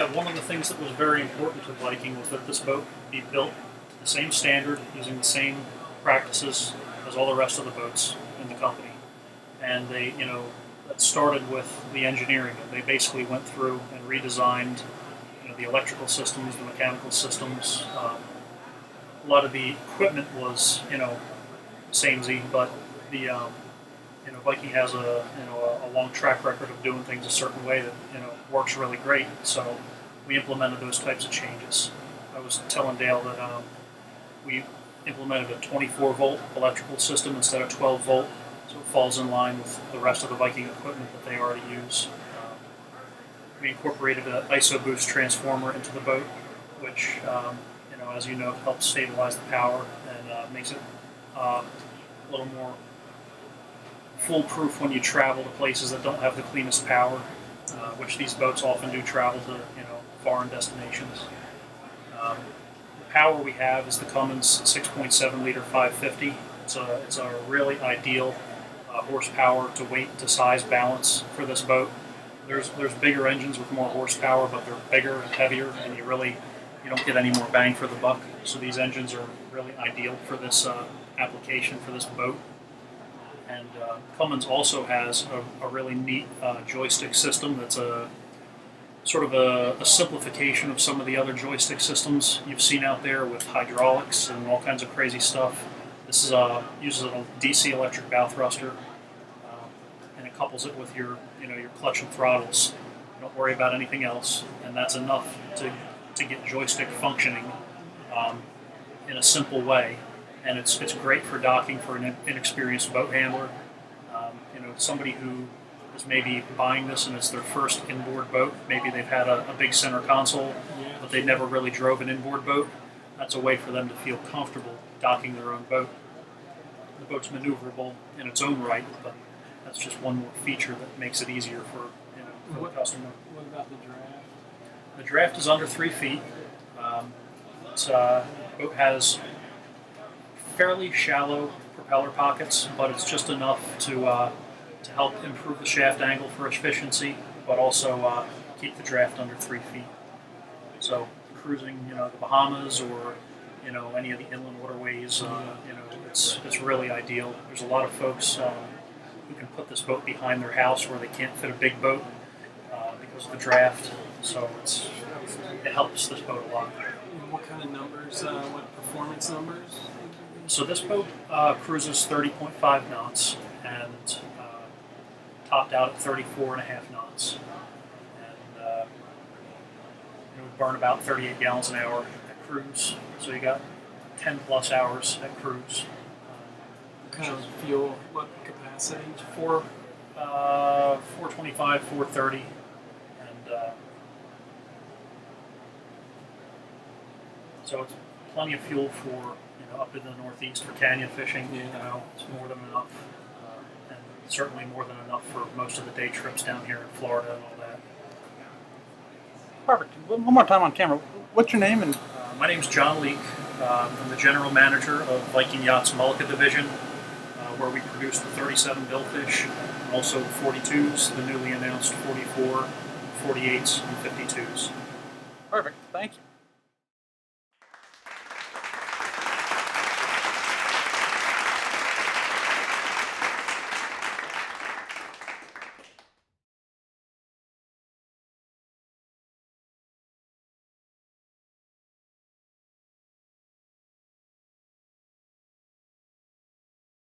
Yeah, one of the things that was very important to Viking was that this boat be built to the same standard, using the same practices as all the rest of the boats in the company. And they, that started with the engineering. They basically went through and redesigned, the electrical systems, the mechanical systems. A lot of the equipment was, samey, but the Viking has a long track record of doing things a certain way that works really great. So we implemented those types of changes. I was telling Dale that we implemented a 24-volt electrical system instead of 12-volt, so it falls in line with the rest of the Viking equipment that they already use. We incorporated an ISO boost transformer into the boat, which, as you know, helps stabilize the power and makes it a little more foolproof when you travel to places that don't have the cleanest power, which these boats often do travel to, foreign destinations. The power we have is the Cummins 6.7 liter 550. It's a really ideal horsepower to weight to size balance for this boat. There's bigger engines with more horsepower, but they're bigger and heavier, and you don't get any more bang for the buck. So these engines are really ideal for this application for this boat. And Cummins also has a really neat joystick system that's a sort of a simplification of some of the other joystick systems you've seen out there with hydraulics and all kinds of crazy stuff. This is uses a DC electric bow thruster, and it couples it with your clutch and throttles. You don't worry about anything else, and that's enough to get joystick functioning in a simple way. And it's great for docking for an inexperienced boat handler. Somebody who is maybe buying this and it's their first inboard boat. Maybe they've had a big center console, but they never really drove an inboard boat. That's a way for them to feel comfortable docking their own boat. The boat's maneuverable in its own right, but that's just one more feature that makes it easier for the customer. What about the draft? The draft is under 3 feet. The boat has fairly shallow propeller pockets, but it's just enough to help improve the shaft angle for efficiency, but also keep the draft under 3 feet. So cruising, the Bahamas or any of the inland waterways, it's really ideal. There's a lot of folks who can put this boat behind their house where they can't fit a big boat because of the draft. So it helps this boat a lot. And what kind of numbers? What performance numbers? So this boat cruises 30.5 knots and topped out at 34.5 knots. And it would burn about 38 gallons an hour at cruise. So you got 10 plus hours at cruise. What kind of fuel? What capacity? 425, 430. And so it's plenty of fuel for up in the Northeast for canyon fishing. It's more than enough, and certainly more than enough for most of the day trips down here in Florida and all that. Perfect. One more time on camera. What's your name? And my name's John Leek. I'm the general manager of Viking Yachts Mullica Division, where we produce the 37 Billfish, and also the 42s, the newly announced 44, 48s, and 52s. perfect. Thank you.